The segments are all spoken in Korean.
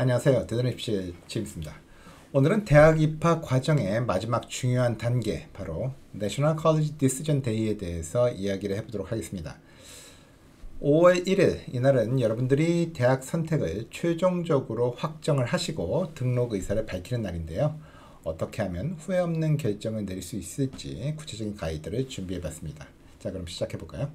안녕하세요. 대전입시 지임입니다. 오늘은 대학 입학 과정의 마지막 중요한 단계, 바로 National College Decision Day에 대해서 이야기를 해보도록 하겠습니다. 5월 1일, 이날은 여러분들이 대학 선택을 최종적으로 확정을 하시고 등록 의사를 밝히는 날인데요. 어떻게 하면 후회 없는 결정을 내릴 수 있을지 구체적인 가이드를 준비해봤습니다. 자, 그럼 시작해볼까요?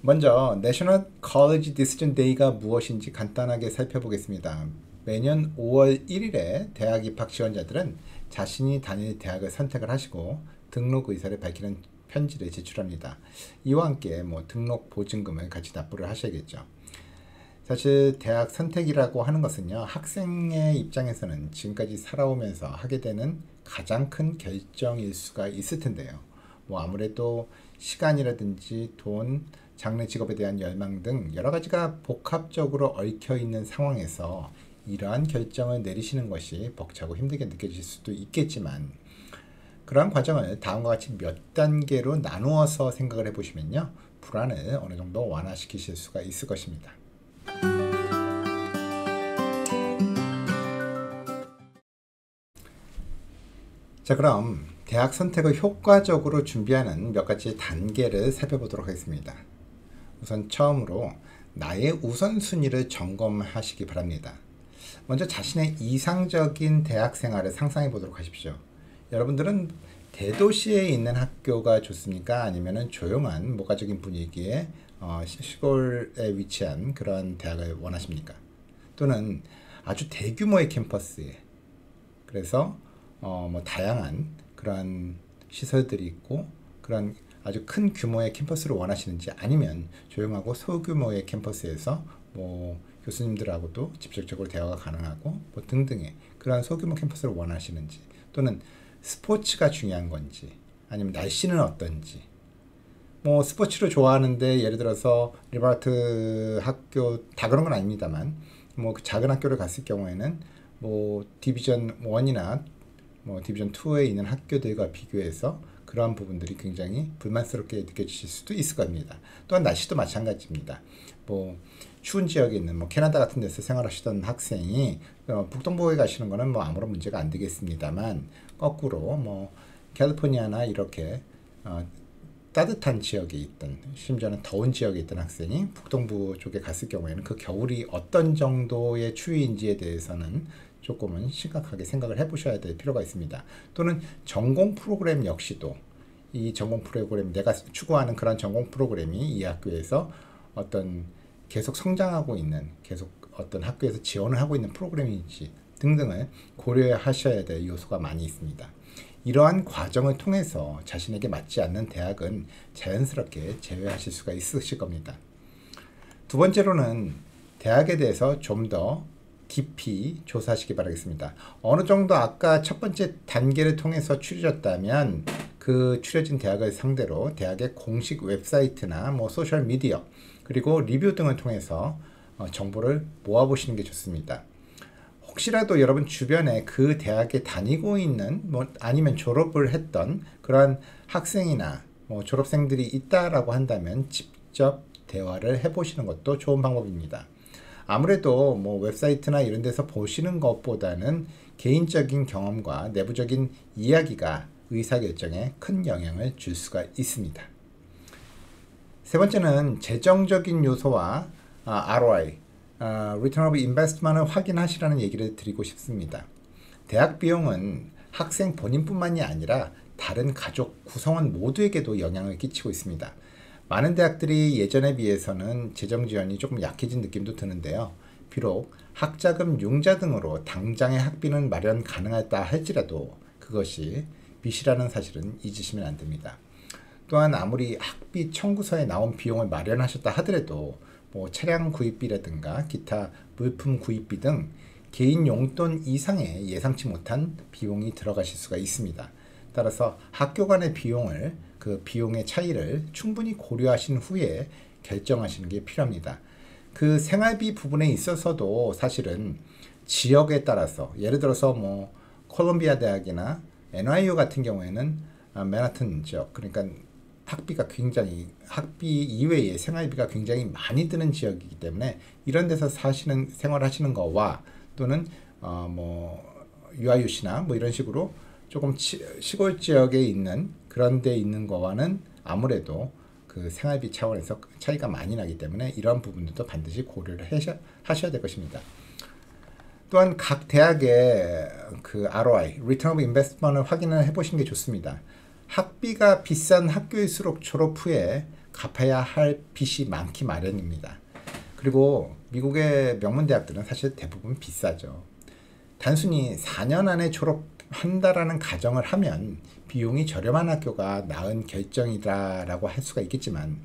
먼저 National College Decision Day가 무엇인지 간단하게 살펴보겠습니다. 매년 5월 1일에 대학 입학 지원자들은 자신이 다닐 대학을 선택을 하시고 등록 의사를 밝히는 편지를 제출합니다. 이와 함께 등록 보증금을 같이 납부를 하셔야겠죠. 사실 대학 선택이라고 하는 것은요, 학생의 입장에서는 지금까지 살아오면서 하게 되는 가장 큰 결정일 수가 있을 텐데요. 아무래도 시간이라든지 돈, 장래 직업에 대한 열망 등 여러 가지가 복합적으로 얽혀 있는 상황에서 이러한 결정을 내리시는 것이 벅차고 힘들게 느껴질 수도 있겠지만, 그러한 과정을 다음과 같이 몇 단계로 나누어서 생각을 해보시면요, 불안을 어느 정도 완화시키실 수가 있을 것입니다. 자, 그럼 대학 선택을 효과적으로 준비하는 몇 가지 단계를 살펴보도록 하겠습니다. 우선 처음으로 나의 우선순위를 점검하시기 바랍니다. 먼저 자신의 이상적인 대학 생활을 상상해 보도록 하십시오. 여러분들은 대도시에 있는 학교가 좋습니까? 아니면 조용한 모가적인 분위기의 시골에 위치한 그런 대학을 원하십니까? 또는 아주 대규모의 캠퍼스에, 그래서 다양한 그런 시설들이 있고 그런 아주 큰 규모의 캠퍼스를 원하시는지, 아니면 조용하고 소규모의 캠퍼스에서 교수님들하고도 직접적으로 대화가 가능하고 등등의 그러한 소규모 캠퍼스를 원하시는지, 또는 스포츠가 중요한 건지, 아니면 날씨는 어떤지. 스포츠를 좋아하는데 예를 들어서 리버트 학교 다 그런 건 아닙니다만 그 작은 학교를 갔을 경우에는 디비전 1이나 디비전 2에 있는 학교들과 비교해서 그러한 부분들이 굉장히 불만스럽게 느껴지실 수도 있을 겁니다. 또한 날씨도 마찬가지입니다. 추운 지역에 있는 캐나다 같은 데서 생활하시던 학생이 북동부에 가시는 거는 아무런 문제가 안 되겠습니다만, 거꾸로 캘리포니아나 이렇게 따뜻한 지역에 있던, 심지어는 더운 지역에 있던 학생이 북동부 쪽에 갔을 경우에는 그 겨울이 어떤 정도의 추위인지에 대해서는 조금은 심각하게 생각을 해보셔야 될 필요가 있습니다. 또는 전공 프로그램 역시도, 이 전공 프로그램, 내가 추구하는 그런 전공 프로그램이 이 학교에서 계속 성장하고 있는, 계속 어떤 학교에서 지원을 하고 있는 프로그램인지 등등을 고려하셔야 될 요소가 많이 있습니다. 이러한 과정을 통해서 자신에게 맞지 않는 대학은 자연스럽게 제외하실 수가 있으실 겁니다. 두 번째로는 대학에 대해서 좀 더 깊이 조사하시기 바라겠습니다. 어느 정도 아까 첫 번째 단계를 통해서 추려졌다면 그 추려진 대학을 상대로 대학의 공식 웹사이트나 소셜미디어, 그리고 리뷰 등을 통해서 정보를 모아보시는 게 좋습니다. 혹시라도 여러분 주변에 그 대학에 다니고 있는 아니면 졸업을 했던 그러한 학생이나 졸업생들이 있다라고 한다면 직접 대화를 해보시는 것도 좋은 방법입니다. 아무래도 웹사이트나 이런 데서 보시는 것보다는 개인적인 경험과 내부적인 이야기가 의사결정에 큰 영향을 줄 수가 있습니다. 세 번째는 재정적인 요소와 ROI, Return of Investment을 확인하시라는 얘기를 드리고 싶습니다. 대학 비용은 학생 본인뿐만이 아니라 다른 가족 구성원 모두에게도 영향을 끼치고 있습니다. 많은 대학들이 예전에 비해서는 재정 지원이 조금 약해진 느낌도 드는데요. 비록 학자금, 융자 등으로 당장의 학비는 마련 가능하다 할지라도 그것이 빚이라는 사실은 잊으시면 안 됩니다. 또한 아무리 학비 청구서에 나온 비용을 마련하셨다 하더라도 차량 구입비라든가 기타 물품 구입비 등 개인 용돈 이상의 예상치 못한 비용이 들어가실 수가 있습니다. 따라서 학교 간의 그 비용의 차이를 충분히 고려하신 후에 결정하시는 게 필요합니다. 그 생활비 부분에 있어서도 사실은 지역에 따라서, 예를 들어서 콜롬비아 대학이나 NYU 같은 경우에는 맨하튼 지역, 그러니까 학비 이외에 생활비가 굉장히 많이 드는 지역이기 때문에 이런 데서 생활하시는 거와 또는 뭐 UIUC나 뭐 이런 식으로 조금 시골 지역에 있는 그런 데 있는 거와는 아무래도 그 생활비 차원에서 차이가 많이 나기 때문에 이런 부분들도 반드시 고려를 하셔야 될 것입니다. 또한 각 대학의 그 ROI, Return of Investment을 확인을 해보시는 게 좋습니다. 학비가 비싼 학교일수록 졸업 후에 갚아야 할 빚이 많기 마련입니다. 그리고 미국의 명문대학들은 사실 대부분 비싸죠. 단순히 4년 안에 졸업한다라는 가정을 하면 비용이 저렴한 학교가 나은 결정이다라고 할 수가 있겠지만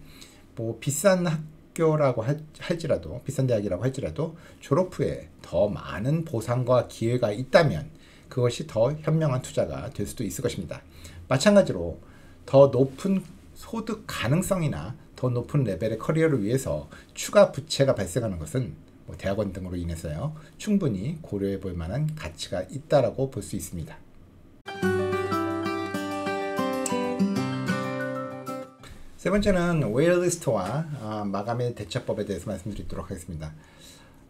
뭐 비싼 학교라고 할지라도 비싼 대학이라고 할지라도 졸업 후에 더 많은 보상과 기회가 있다면 그것이 더 현명한 투자가 될 수도 있을 것입니다. 마찬가지로 더 높은 소득 가능성이나 더 높은 레벨의 커리어를 위해서 추가 부채가 발생하는 것은 뭐 대학원 등으로 인해서요 충분히 고려해 볼 만한 가치가 있다라고 볼 수 있습니다. 세 번째는 웨일리스트와 마감일 대처법에 대해서 말씀드리도록 하겠습니다.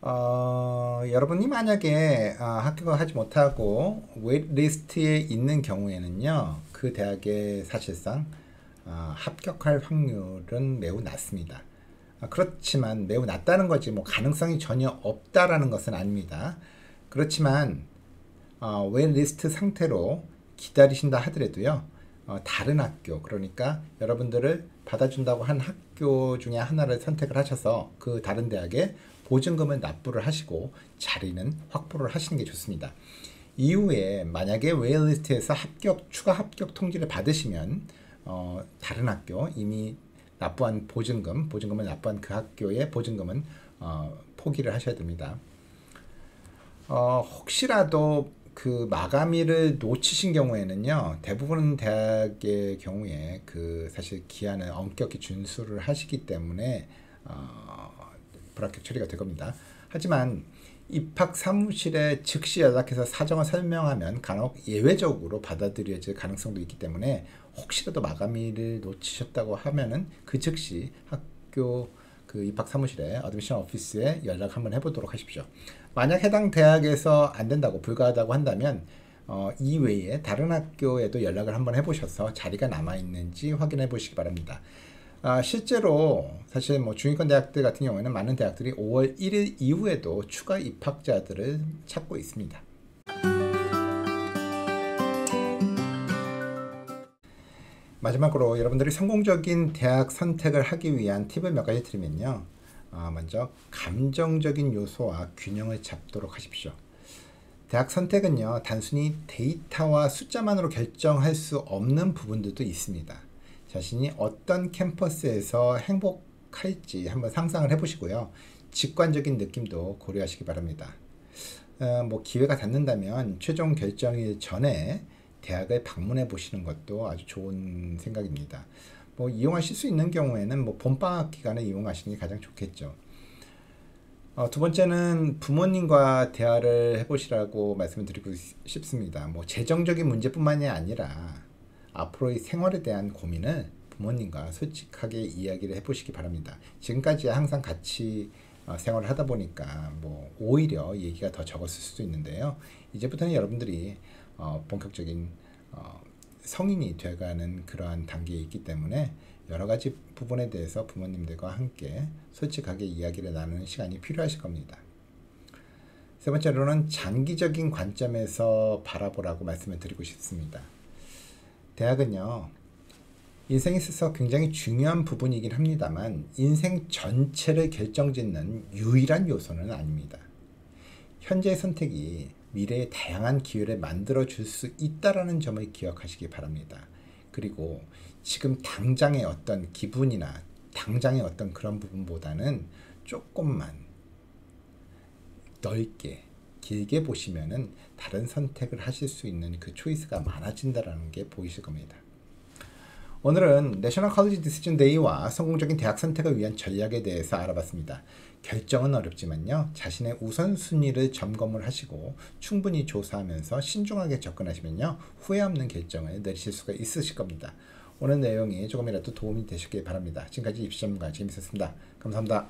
여러분이 만약에 합격을 하지 못하고 웨이트리스트에 있는 경우에는요 그 대학에 사실상 합격할 확률은 매우 낮습니다. 그렇지만 매우 낮다는 거지 뭐 가능성이 전혀 없다라는 것은 아닙니다. 그렇지만 웨이트리스트 상태로 기다리신다 하더라도요 다른 학교, 그러니까 여러분들을 받아준다고 한 학교 중에 하나를 선택을 하셔서 그 다른 대학에 보증금을 납부를 하시고 자리는 확보를 하시는 게 좋습니다. 이후에 만약에 웨일리스트에서 추가 합격 통지를 받으시면 다른 학교 이미 납부한 보증금을 납부한 그 학교의 보증금은 포기를 하셔야 됩니다. 혹시라도 그 마감일을 놓치신 경우에는요 대부분 대학의 경우에 그 사실 기한을 엄격히 준수를 하시기 때문에 불합격 처리가 될 겁니다. 하지만 입학 사무실에 즉시 연락해서 사정을 설명하면 간혹 예외적으로 받아들여질 가능성도 있기 때문에 혹시라도 마감일을 놓치셨다고 하면은 그 즉시 학교 그 입학 사무실에 어드미션 오피스에 연락 한번 해보도록 하십시오. 만약 해당 대학에서 안 된다고 불가하다고 한다면 이외에 다른 학교에도 연락을 한번 해보셔서 자리가 남아 있는지 확인해 보시기 바랍니다. 실제로 사실 뭐 중위권 대학들 같은 경우에는 많은 대학들이 5월 1일 이후에도 추가 입학자들을 찾고 있습니다. 마지막으로 여러분들이 성공적인 대학 선택을 하기 위한 팁을 몇 가지 드리면요. 먼저 감정적인 요소와 균형을 잡도록 하십시오. 대학 선택은요 단순히 데이터와 숫자만으로 결정할 수 없는 부분들도 있습니다. 자신이 어떤 캠퍼스에서 행복할지 한번 상상을 해보시고요. 직관적인 느낌도 고려하시기 바랍니다. 뭐 기회가 닿는다면 최종 결정일 전에 대학을 방문해 보시는 것도 아주 좋은 생각입니다. 뭐 이용하실 수 있는 경우에는 뭐 봄방학 기간에 이용하시는 게 가장 좋겠죠. 두 번째는 부모님과 대화를 해보시라고 말씀을 드리고 싶습니다. 뭐 재정적인 문제뿐만이 아니라 앞으로의 생활에 대한 고민을 부모님과 솔직하게 이야기를 해보시기 바랍니다. 지금까지 항상 같이 생활을 하다 보니까 뭐 오히려 얘기가 더 적었을 수도 있는데요. 이제부터는 여러분들이 본격적인 성인이 돼가는 그러한 단계에 있기 때문에 여러 가지 부분에 대해서 부모님들과 함께 솔직하게 이야기를 나누는 시간이 필요하실 겁니다. 세 번째로는 장기적인 관점에서 바라보라고 말씀을 드리고 싶습니다. 대학은요 인생에 있어서 굉장히 중요한 부분이긴 합니다만 인생 전체를 결정짓는 유일한 요소는 아닙니다. 현재의 선택이 미래의 다양한 기회를 만들어 줄 수 있다라는 점을 기억하시기 바랍니다. 그리고 지금 당장의 어떤 기분이나 당장의 어떤 그런 부분보다는 조금만 넓게 길게 보시면은 다른 선택을 하실 수 있는 그 초이스가 많아진다라는 게 보이실 겁니다. 오늘은 내셔널 컬리지 디시전 데이와 성공적인 대학 선택을 위한 전략에 대해서 알아봤습니다. 결정은 어렵지만요. 자신의 우선순위를 점검을 하시고 충분히 조사하면서 신중하게 접근하시면요. 후회 없는 결정을 내리실 수가 있으실 겁니다. 오늘 내용이 조금이라도 도움이 되셨길 바랍니다. 지금까지 입시 전문가 재밌었습니다. 감사합니다.